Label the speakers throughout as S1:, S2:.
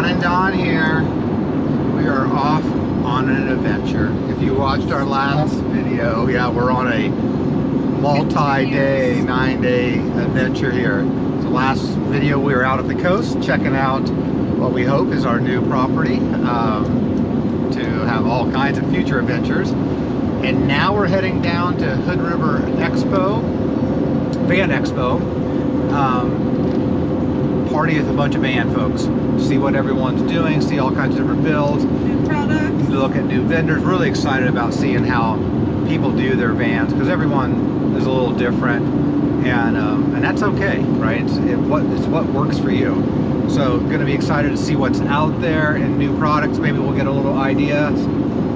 S1: and Don here. We are off on an adventure. If you watched our last video, yeah, we're on a multi-day, 9-day adventure here. So last video we were out at the coast checking out what we hope is our new property to have all kinds of future adventures. And now we're heading down to Hood River Expo, Van Expo. Party with a bunch of van folks. See what everyone's doing, see all kinds of different builds.
S2: New products.
S1: Look at new vendors. Really excited about seeing how people do their vans, because everyone is a little different, and that's okay, right? It's what works for you. So going to be excited to see what's out there and new products. Maybe we'll get a little idea.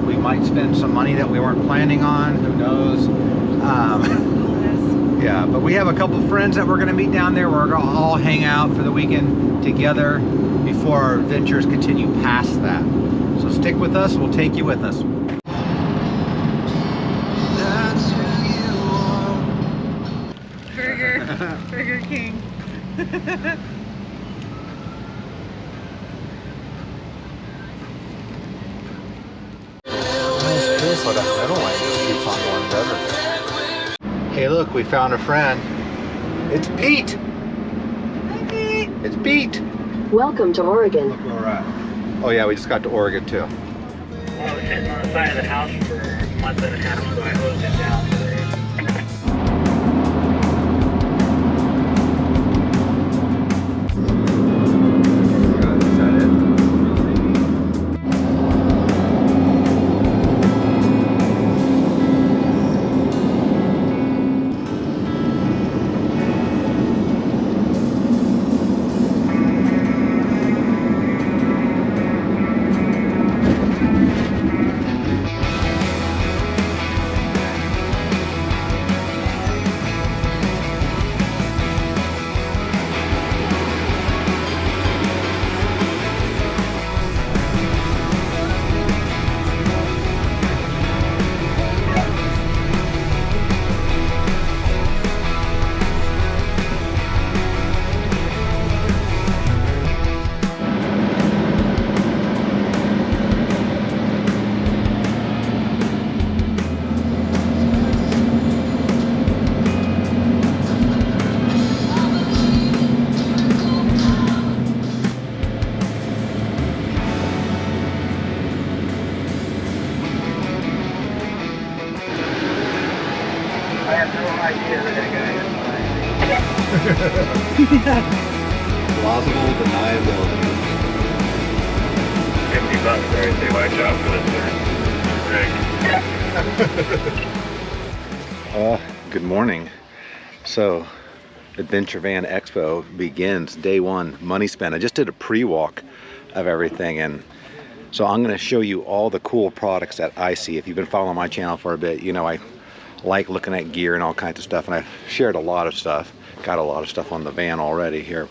S1: We might spend some money that we weren't planning on. Who knows? Yeah, but we have a couple friends that we're going to meet down there. We're going to all hang out for the weekend together before our adventures continue past that. So stick with us. We'll take you with us.
S2: Burger King.
S1: So that middle lane just keeps on going better. Hey, look, we found a friend. It's Pete.
S2: Hi, Pete.
S1: It's Pete.
S3: Welcome to Oregon.
S1: Look where we're at. Oh yeah, we just got to Oregon too.
S4: I was sitting on the side of the house for a month and a half, so I hosed it down today. I have no idea who that guy is.
S1: Plausible deniability.
S4: $50 there, say watch out for this Rick.
S1: Good morning. So, Adventure Van Expo begins day one, money spent. I just did a pre-walk of everything, and so I'm going to show you all the cool products that I see. If you've been following my channel for a bit, you know I like looking at gear and all kinds of stuff, and I've shared a lot of stuff, got a lot of stuff on the van already here.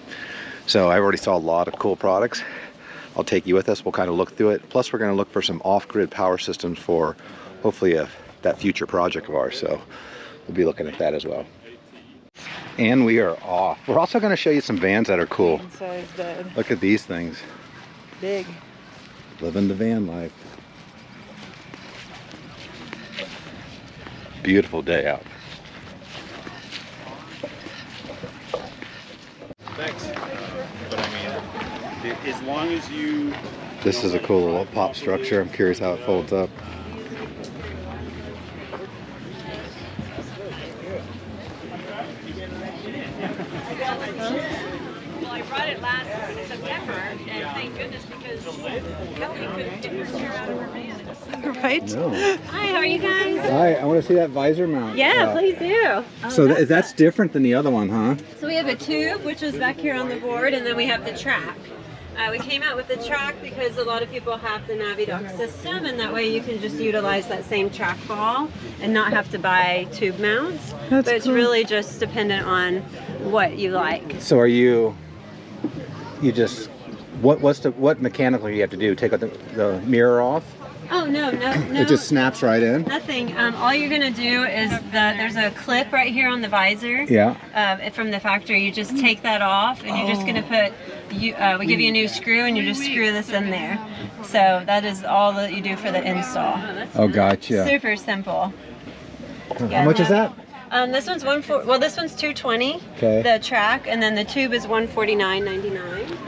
S1: So I already saw a lot of cool products. I'll take you with us. We'll kind of look through it. Plus we're going to look for some off-grid power systems for hopefully that future project of ours. So we'll be looking at that as well. And we are off. We're also going to show you some vans that are cool. Look at these things.
S2: Big.
S1: Living the van life. Beautiful day out.
S5: Thanks. But I mean, as long as you...
S1: This is a cool little pop structure. I'm curious how it folds up.
S6: Well, I brought it last September, and thank goodness, because Kelly couldn't get her chair out of her van.
S2: Right?
S1: No.
S6: Hi, how are you guys?
S1: Hi, I want to see that visor mount.
S6: Yeah, please do.
S1: So that's different than the other one, huh?
S6: So we have a tube, which is back here on the board, and then we have the track. We came out with the track because a lot of people have the Navidoc system, and that way you can just utilize that same track ball and not have to buy tube mounts.
S2: That's
S6: but it's
S2: cool.
S6: really just dependent on what you like.
S1: So are you just, what mechanically you have to do? Take out the mirror off?
S6: Oh, no.
S1: It just snaps right in?
S6: Nothing. All you're going to do is there's a clip right here on the visor.
S1: Yeah.
S6: From the factory. You just take that off, and you're just going to put we give you a new screw and you just screw this in there. So that is all that you do for the install.
S1: Oh, gotcha.
S6: Super simple.
S1: How much is that?
S6: This one's this one's $220.
S1: Okay.
S6: The track, and then the tube is $149.99.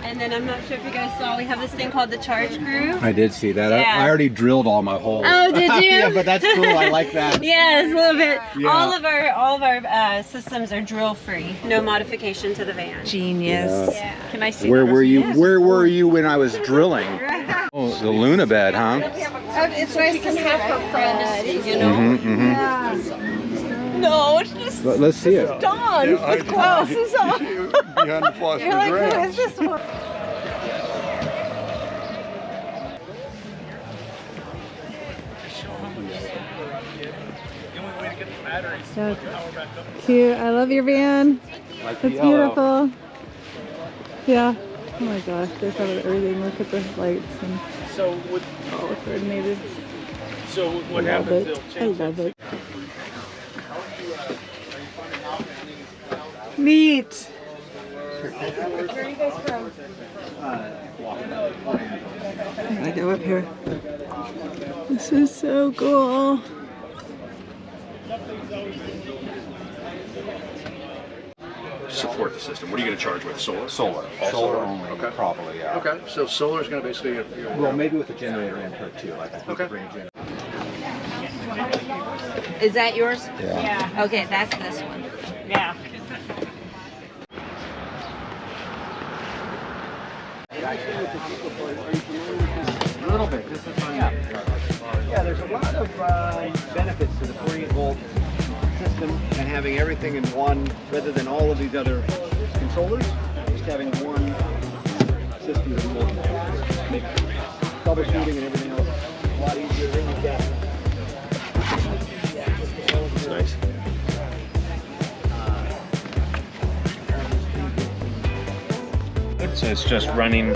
S6: And then I'm not sure if you guys saw, we have this thing called the charge groove.
S1: I did see that.
S6: Yeah.
S1: I already drilled all my holes.
S6: Oh, did you?
S1: Yeah, but that's cool. I like that.
S6: Yes, a little bit.
S1: Yeah.
S6: All of our systems are drill free. No modification to the van.
S2: Genius.
S6: Yeah.
S2: Can I see?
S1: Where
S2: the
S1: were
S2: rest
S1: you?
S2: of
S1: Where were you when I was drilling? Oh, the Luna bed, huh?
S2: It's nice to have her friends.
S6: You know?
S1: Mm-hmm.
S2: No, it's just
S1: Let's see it.
S2: Dawn with glasses on.
S5: Behind the flush
S2: You're like, who is this one? So cute. I love your van.
S1: Like the
S2: It's
S1: yellow.
S2: beautiful. Yeah. Oh my gosh, they thought of everything. Look at the lights and
S5: So what?
S2: all coordinated.
S5: So what
S2: I love
S5: happens?
S2: it.
S5: They'll
S2: I
S5: change
S2: love it. Neat. Where are you guys from? I go up here. This is so cool.
S3: Support the system. What are you going to charge with? Solar?
S1: Solar.
S3: All
S1: Solar
S3: solar.
S1: only,
S3: Okay.
S1: probably, yeah.
S3: Okay, so solar is going to basically.
S1: Well, maybe with the generator input too. Like I think
S3: Okay.
S1: bring a generator.
S6: Is that yours?
S1: Yeah.
S6: Okay, that's this one.
S2: Yeah.
S1: A little bit. This is yeah, there's a lot of benefits to the 48-volt system and having everything in one, rather than all of these other controllers. Just having one system that will make troubleshooting and everything else a lot easier than you get.
S3: That's nice.
S5: So it's just running,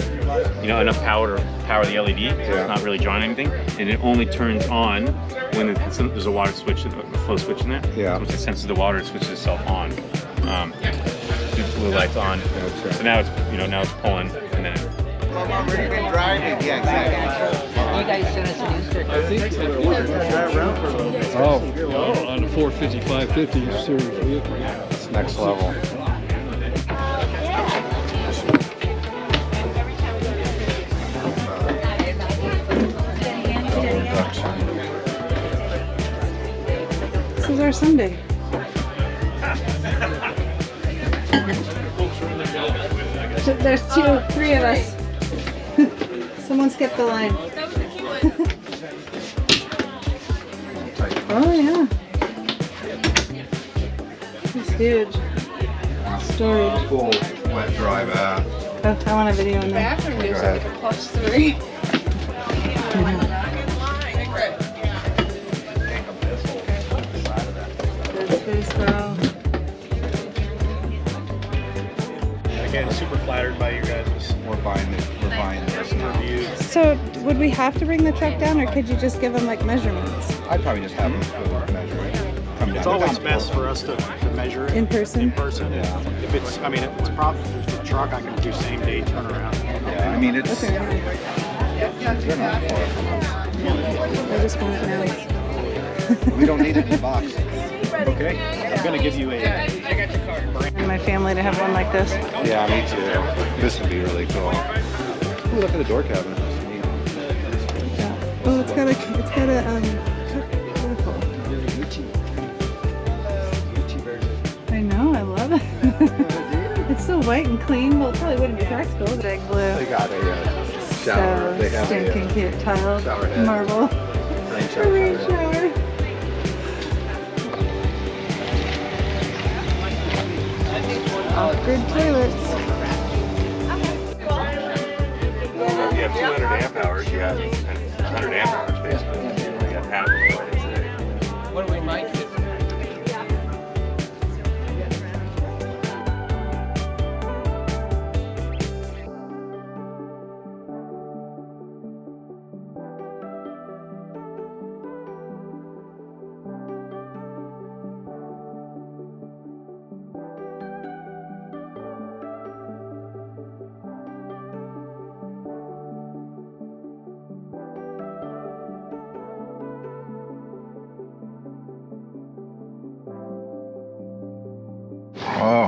S5: enough power to power the LED. So it's not really drawing anything, and it only turns on when there's a water switch, a flow switch in there.
S1: Yeah.
S5: So once it senses the water, it switches itself on. The blue light's on.
S1: Okay.
S5: So now it's now it's pulling, and then.
S1: Yeah, exactly.
S2: You guys sent us an Instagram.
S1: Oh,
S7: On a 450, 550 series vehicle.
S1: it's next level.
S2: This is our Sunday. There's three of us. Someone skipped the line. Oh yeah. It's huge. Storage.
S1: Full wet dry bath.
S2: Oh, I want a video in there.
S1: Go ahead.
S2: +3. Good space, girl.
S5: Again, super flattered by you guys'
S1: We're buying this now.
S5: reviews.
S2: So, would we have to bring the truck down, or could you just give them like measurements
S1: I'd probably just have them go measure it. Come down.
S8: It's always best for us to measure it
S2: in person?
S8: in person.
S1: Yeah.
S8: If it's proper for the truck, I can do same day turnaround.
S1: Yeah, I mean, it's.
S2: Okay.
S1: They're not far from us.
S2: I just want it now.
S1: We don't need it in a box.
S8: Okay, I'm gonna give you a.
S2: And my family to have one like this.
S1: Yeah, me too. This would be really cool. Ooh, look at the door cabinet. That's neat.
S2: Yeah. Oh, it's got a beautiful. I know, I love it. It's so white and clean. Well, it probably wouldn't be practical. Big blue.
S1: They got a shower.
S2: So
S1: They have
S2: stinking
S1: a
S2: cute tile,
S1: shower head.
S2: marble,
S1: rain shower.
S2: rain shower. Off-grid toilets.
S3: If you have 200 amp hours, you have 100 amp hours basically. You have half of the light today.
S7: What do we make it?
S1: Oh,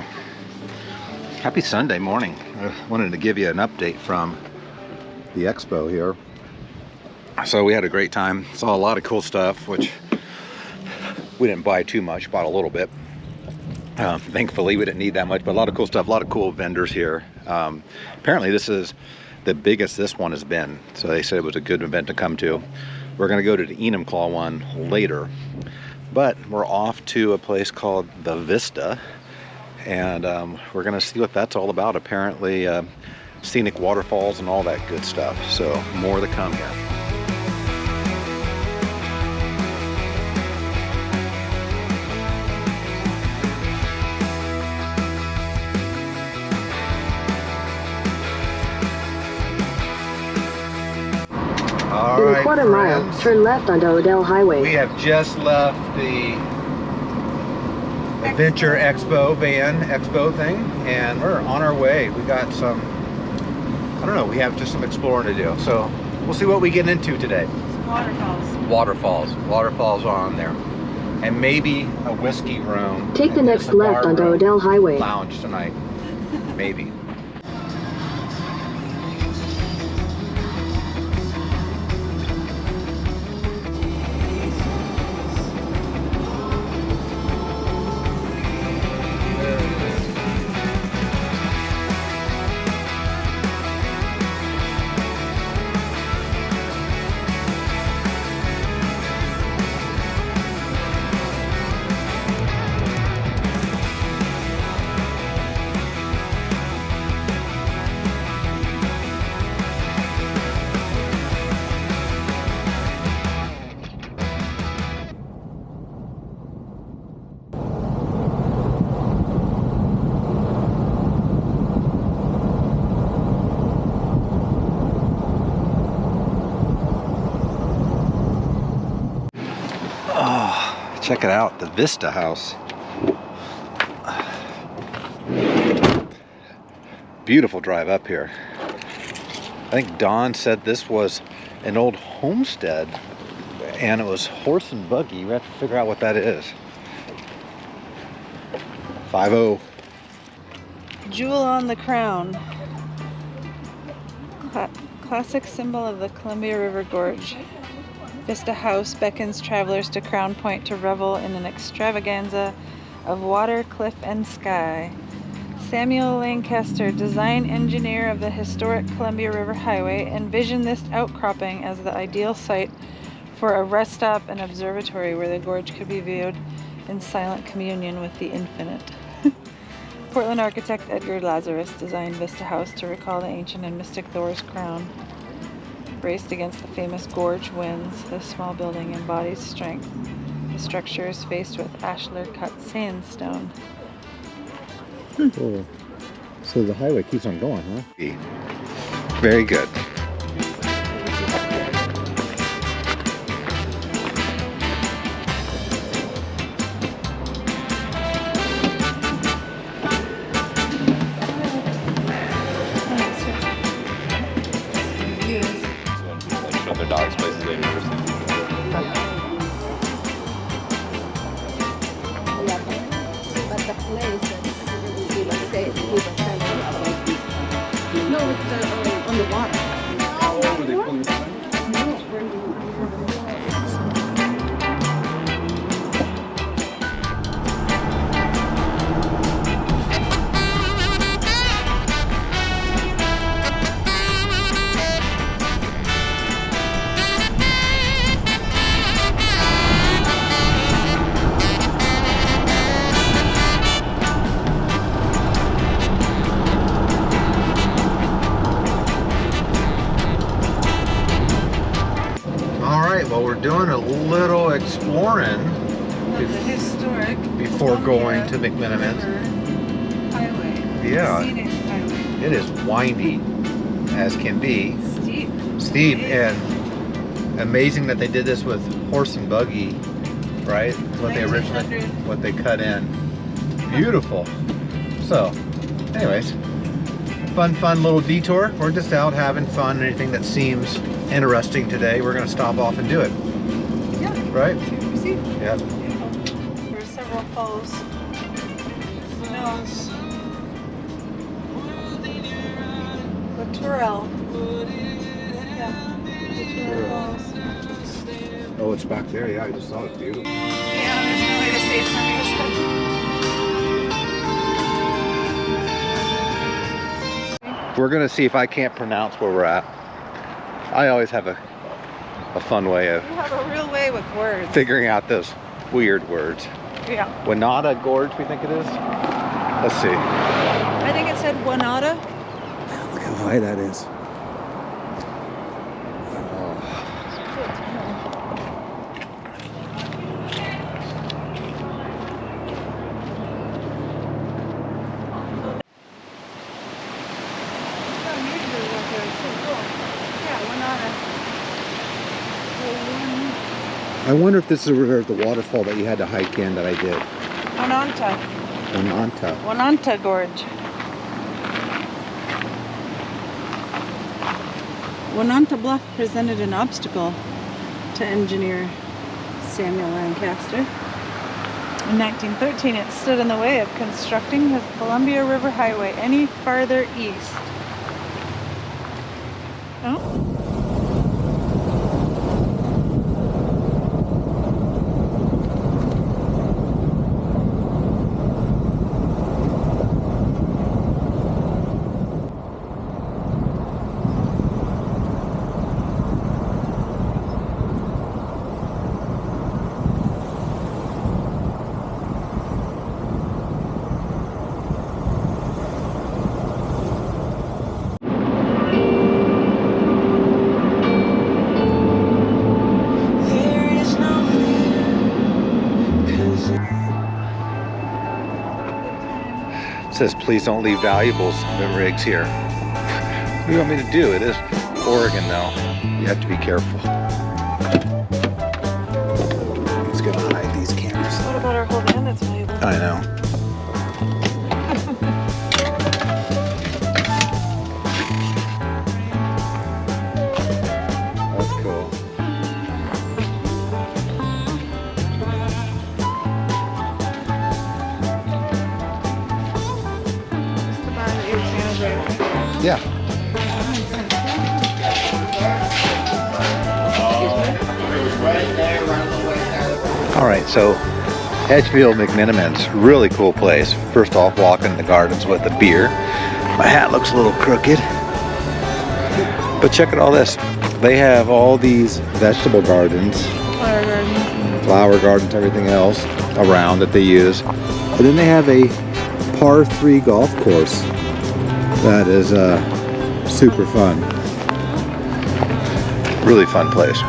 S1: happy Sunday morning. I wanted to give you an update from the expo here. So we had a great time, saw a lot of cool stuff, which we didn't buy too much, bought a little bit. Thankfully we didn't need that much, but a lot of cool stuff, a lot of cool vendors here. Apparently this is the biggest this one has been, so they said it was a good event to come to. We're going to go to the Enumclaw one later, but we're off to a place called the Vista, and we're going to see what that's all about. Apparently scenic waterfalls and all that good stuff, so more to come here.
S9: In a quarter mile, turn left onto Odell Highway.
S1: We have just left the Adventure Expo Van Expo thing, and we're on our way. We got some, I don't know, we have just some exploring to do. So we'll see what we get into today.
S2: Waterfalls.
S1: Waterfalls are on there. And maybe a whiskey room.
S9: Take the next left onto Odell Highway.
S1: Lounge tonight. Maybe. Check it out, the Vista house. Beautiful drive up here. I think Don said this was an old homestead and it was horse and buggy. We have to figure out what that is. 50.
S2: Jewel on the crown. Classic symbol of the Columbia River Gorge. Vista House beckons travelers to Crown Point to revel in an extravaganza of water, cliff, and sky. Samuel Lancaster, design engineer of the historic Columbia River Highway, envisioned this outcropping as the ideal site for a rest stop and observatory where the gorge could be viewed in silent communion with the infinite. Portland architect Edgar Lazarus designed Vista House to recall the ancient and mystic Thor's crown. Braced against the famous gorge winds, this small building embodies strength. The structure is faced with ashlar-cut sandstone.
S1: Cool. So the highway keeps on going, huh? Very good.
S3: Their dogs places they've never seen.
S10: But the place no, it's on the water.
S7: Were they pulling the sign?
S1: Well, we're doing a little exploring
S2: Historic
S1: before going to McMenamins.
S2: Highway.
S1: Yeah.
S2: Scenic highway.
S1: It is windy as can be. Steep and amazing that they did this with horse and buggy, right? What they originally, what they cut in. Beautiful. So, anyways, fun little detour. We're just out having fun. Anything that seems interesting today, we're going to stop off and do it.
S2: Yeah.
S1: Right?
S2: See?
S1: Yeah.
S2: There are several falls. knows? Littoral. Yeah. Littoral Falls.
S1: Oh, it's back there. Yeah, I just saw it. Beautiful.
S2: Yeah, there's no way to see it from here.
S1: We're gonna see if I can't pronounce where we're at. I always have a fun way of
S2: You have a real way with words.
S1: figuring out those weird words.
S2: Yeah.
S1: Wanata Gorge, we think it is. Let's see.
S2: I think it said Wanata.
S1: Look how high that is. I wonder if this is the waterfall that you had to hike in that I did.
S2: Wananta.
S1: Wananta.
S2: Wananta Gorge. Wananta Bluff presented an obstacle to engineer Samuel Lancaster. In 1913, it stood in the way of constructing the Columbia River Highway any farther east. Oh.
S1: It says, please don't leave valuables in rigs here. What do you want me to do? It is Oregon though. You have to be careful. It's gonna hide these cameras.
S2: What about our whole van that's valuable?
S1: I know. That's cool. Yeah. All right, so Edgefield McMenamins, really cool place. First off, walking in the gardens with a beer. My hat looks a little crooked, but check out all this. They have all these vegetable gardens, flower gardens, everything else around that they use. And then they have a par 3 golf course. That is super fun. Really fun place.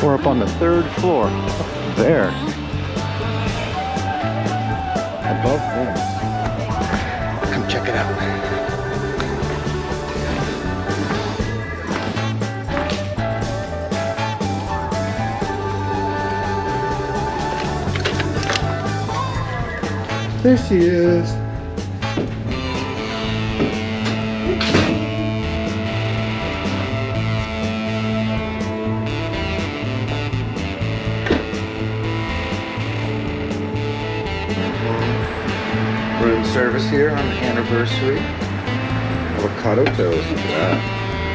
S1: We're up on the 3rd floor. Up there. Above them. Come check it out. There she is. Room service here on the anniversary. Avocado toast. Look at that.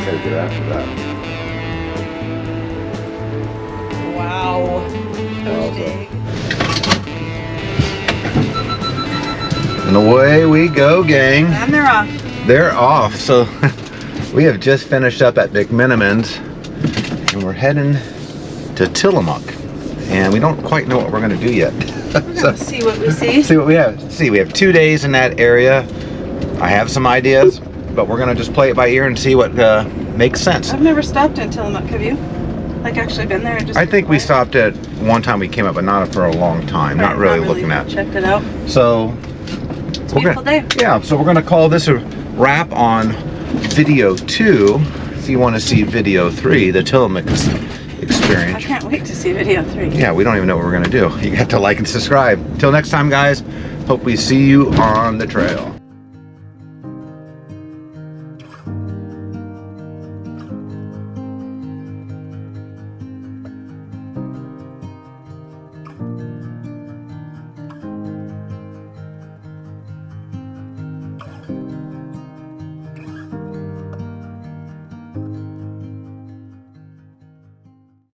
S1: Gotta get after that.
S2: Wow.
S1: Awesome. And away we go, gang.
S2: And they're off.
S1: They're off. So we have just finished up at McMenamins and we're heading to Tillamook. And we don't quite know what we're going to do yet.
S2: So, see what we see.
S1: See what we have. See, we have 2 days in that area. I have some ideas, but we're going to just play it by ear and see what makes sense.
S2: I've never stopped in Tillamook, have you? Like actually been there? Just
S1: I think we stopped at one time we came up, but not for a long time. Not really looking at.
S2: Checked it out.
S1: So
S2: It's a beautiful day.
S1: Yeah, so we're going to call this a wrap on video 2. If you want to see video 3, the Tillamook experience.
S2: I can't wait to see video 3.
S1: Yeah, we don't even know what we're going to do. You have to like and subscribe. Till next time, guys. Hope we see you on the trail.